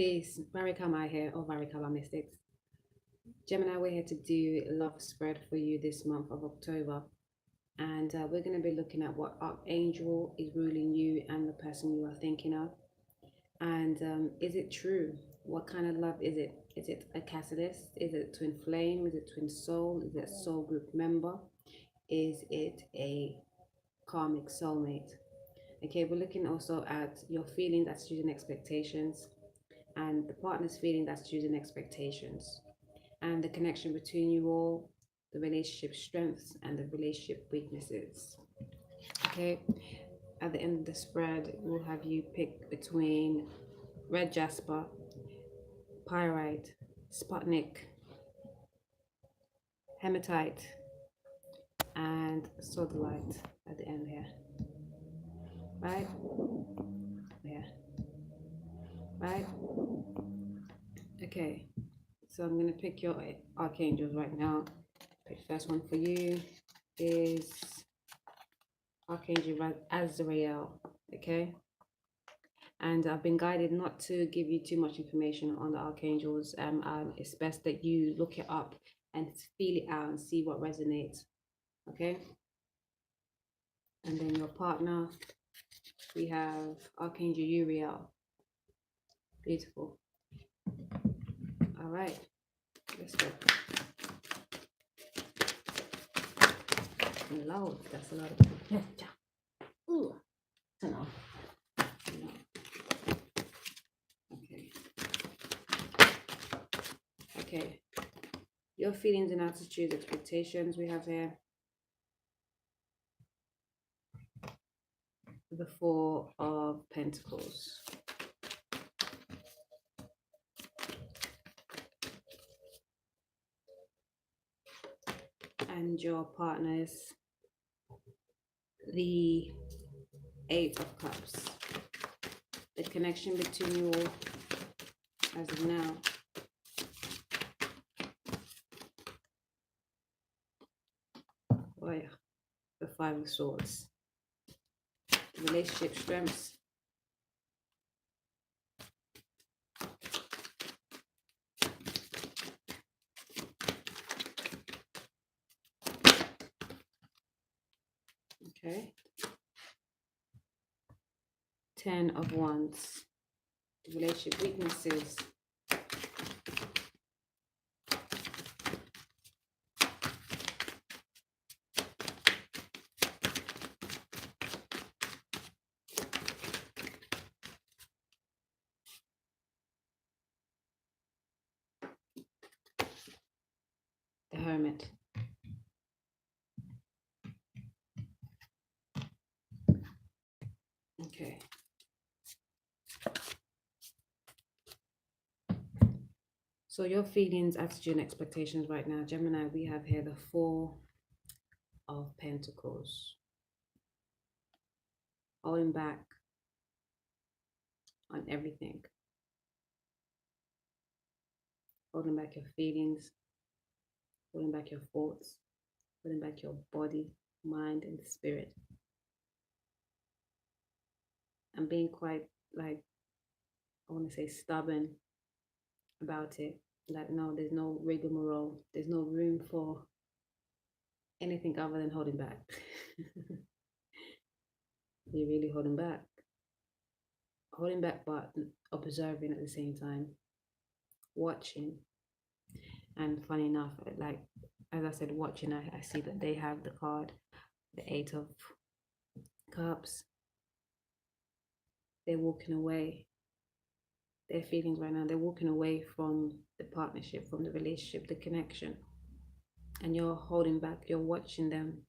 Peace. Varikama here, or Varikama Mystics. Gemini, we're here to do a love spread for you this month of October. And we're going to be looking at what archangel is ruling you and the person you are thinking of. And is it true? What kind of love is it? Is it a catalyst? Is it twin flame? Is it twin soul? Is it a soul group member? Is it a karmic soulmate? Okay, we're looking also at your feeling, attitude, and expectations, and the partner's feeling, attitude, and expectations, and the connection between you all, the relationship strengths and the relationship weaknesses. Okay, at the end of the spread, we'll have you pick between red jasper, pyrite, sputnik, hematite, and sodalite at the end here. Right? Yeah. Right? Okay. So I'm going to pick your archangels right now. The first one for you is Archangel Azrael. Okay. And I've been guided not to give you too much information on the archangels. It's best that you look it up and feel it out and see what resonates. Okay. And then your partner, we have Archangel Uriel. Beautiful. All right. Let's go. Loud. That's a lot of. Ooh. No. Okay. Okay. Your feelings and attitudes, expectations we have here. The Four of Pentacles. And your partners, the Eight of Cups. The connection between you all as of now. Oh yeah, the Five of Swords. Relationship strengths. Okay. 10 of Wands. Relationship weaknesses. The Hermit. Okay. So your feelings, attitude, and expectations right now, Gemini, we have here the Four of Pentacles. Holding back on everything. Holding back your feelings, holding back your thoughts, holding back your body, mind, and spirit. And being quite, like, I want to say stubborn about it. Like, no, there's no rigmarole. There's no room for anything other than holding back. You're really holding back. Holding back, but observing at the same time. Watching. And funny enough, like, as I said, watching, I see that they have the card, the Eight of Cups. They're walking away. Their feelings right now, they're walking away from the partnership, from the relationship, the connection. And you're holding back, you're watching them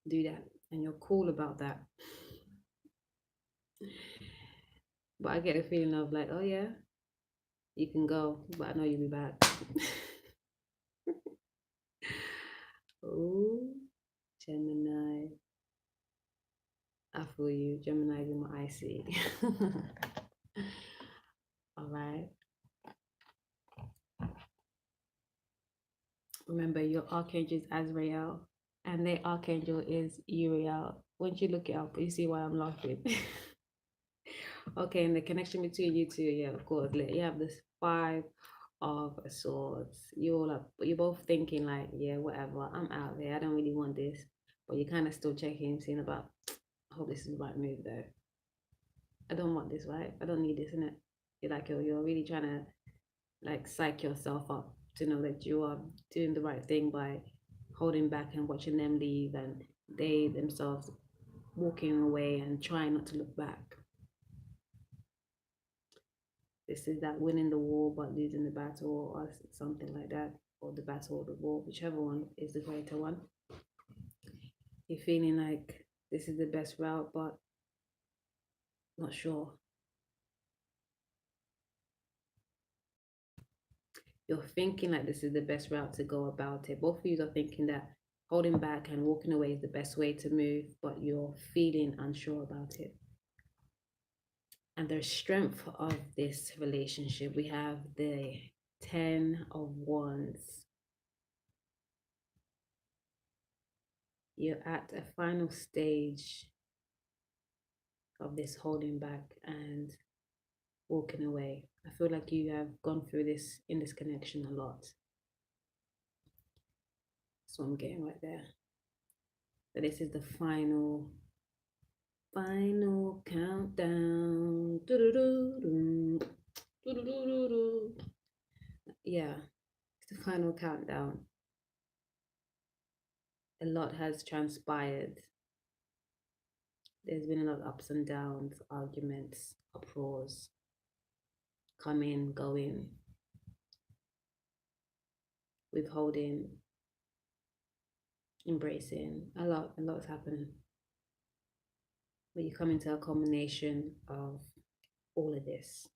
do that, and you're cool about that. But I get a feeling of like, oh yeah, you can go, but I know you'll be back. Oh, Gemini. I feel you. Gemini is in my IC. All right. Remember, your archangel is Azrael, and their archangel is Uriel. Once you look it up, you see why I'm laughing. Okay, and the connection between you two, yeah, of course. You have this five of swords. You're both thinking like, yeah, whatever. I'm out there. I don't really want this, but you're kind of still checking, seeing about. I hope this is the right move though. I don't want this, right? I don't need this, innit? You're really trying to like psych yourself up to know that you are doing the right thing by holding back and watching them leave and they themselves walking away and trying not to look back. This is that winning the war but losing the battle or something like that, or the battle or the war, whichever one is the greater one. You're feeling like this is the best route, but not sure. You're thinking like this is the best route to go about it. Both of you are thinking that holding back and walking away is the best way to move, but you're feeling unsure about it. And the strength of this relationship, we have the 10 of Wands. You're at a final stage of this holding back and walking away. I feel like you have gone through this in this connection a lot. That's what I'm getting right there. But this is the final countdown. Yeah, it's the final countdown. A lot has transpired. There's been a lot of ups and downs, arguments, uproars, coming, going, withholding, embracing. A lot's happening. But you come into a combination of all of this.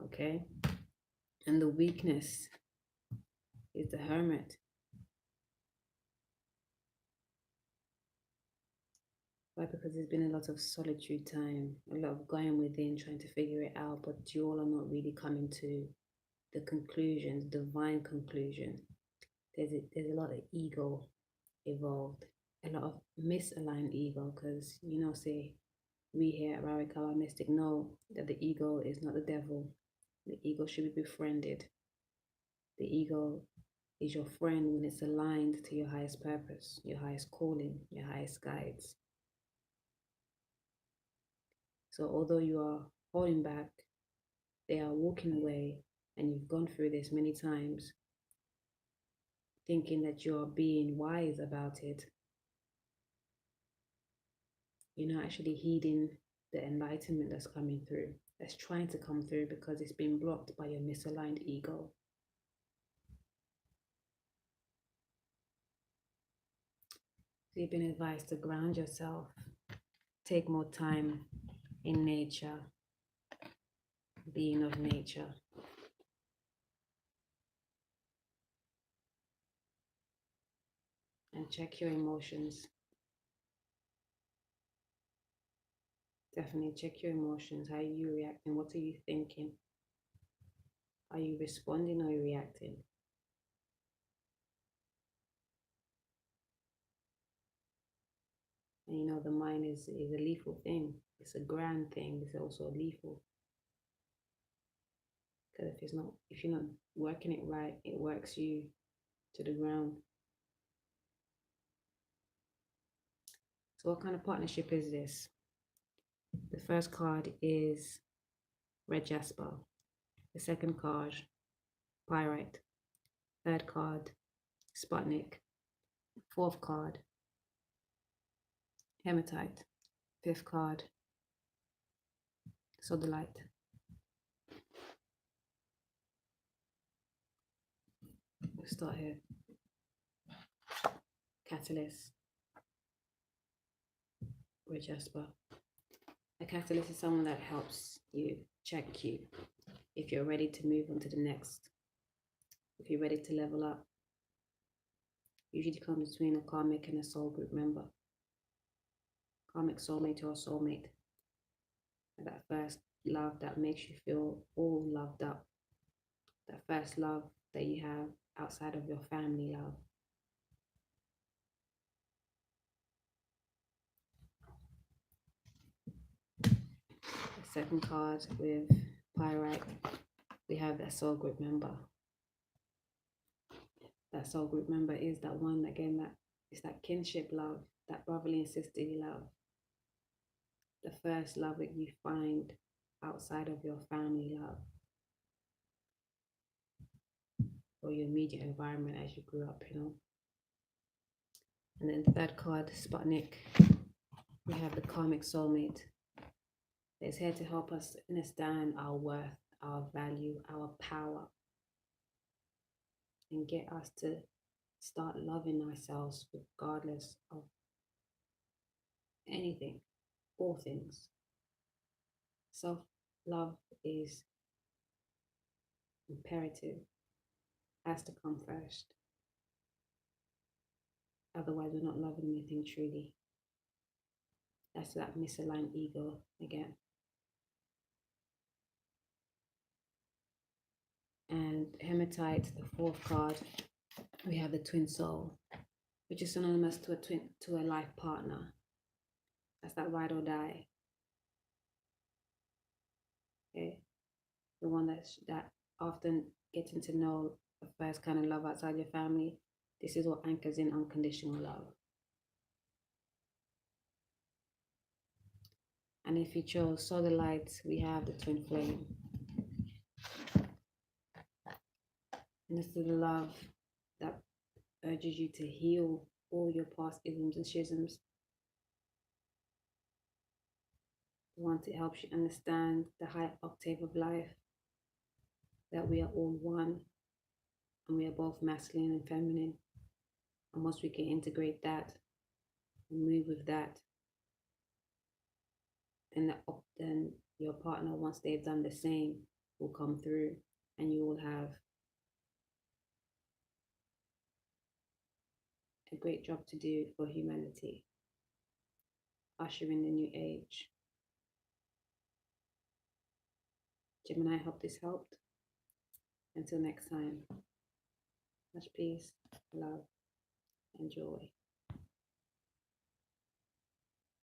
Okay? And the weakness is the Hermit. Why? Because there's been a lot of solitude time, a lot of going within, trying to figure it out, but you all are not really coming to the conclusion, divine conclusion. There's a lot of ego involved, a lot of misaligned ego, because say we here at Rarikawa Mystic know that the ego is not the devil. The ego should be befriended. The ego is your friend when it's aligned to your highest purpose, your highest calling, your highest guides. So although you are holding back, they are walking away, and you've gone through this many times, thinking that you're being wise about it. You're not actually heeding the enlightenment that's coming through, that's trying to come through because it's been blocked by your misaligned ego. So you've been advised to ground yourself, take more time in nature, being of nature. And check your emotions. Definitely check your emotions. How are you reacting? What are you thinking? Are you responding or are you reacting? And the mind is a lethal thing. It's a grand thing. It's also lethal. Because if you're not working it right, it works you to the ground. So what kind of partnership is this? The first card is red jasper. The second card, pyrite. Third card, Sputnik. Fourth card, hematite. Fifth card, sodalite. We'll start here. Catalyst, red jasper. A catalyst is someone that helps you, check you, if you're ready to move on to the next, if you're ready to level up. Usually comes between a karmic and a soul group member. Karmic soulmate or soulmate. And that first love that makes you feel all loved up. That first love that you have outside of your family love. second card with Pyrite, we have that soul group member. That soul group member is that one, again, that is that kinship love, that brotherly and sisterly love. The first love that you find outside of your family love or your immediate environment as you grew up, you know. And then the third card, Sputnik, we have the karmic soulmate. It's here to help us understand our worth, our value, our power, and get us to start loving ourselves regardless of anything, all things. Self-love is imperative, has to come first. Otherwise, we're not loving anything truly. That's that misaligned ego again. And hematite, the fourth card, we have the twin soul, which is synonymous to a life partner. That's that ride or die. Okay, the one that often getting to know the first kind of love outside your family. This is what anchors in unconditional love. And if you chose solar light, we have the twin flame. And this is the love that urges you to heal all your past isms and schisms. Once it helps you understand the high octave of life, that we are all one, and we are both masculine and feminine. And once we can integrate that and move with that, and then your partner, once they've done the same, will come through, and you will have a great job to do for humanity, ushering the new age. Gemini, I hope this helped. Until next time, much peace, love, and joy.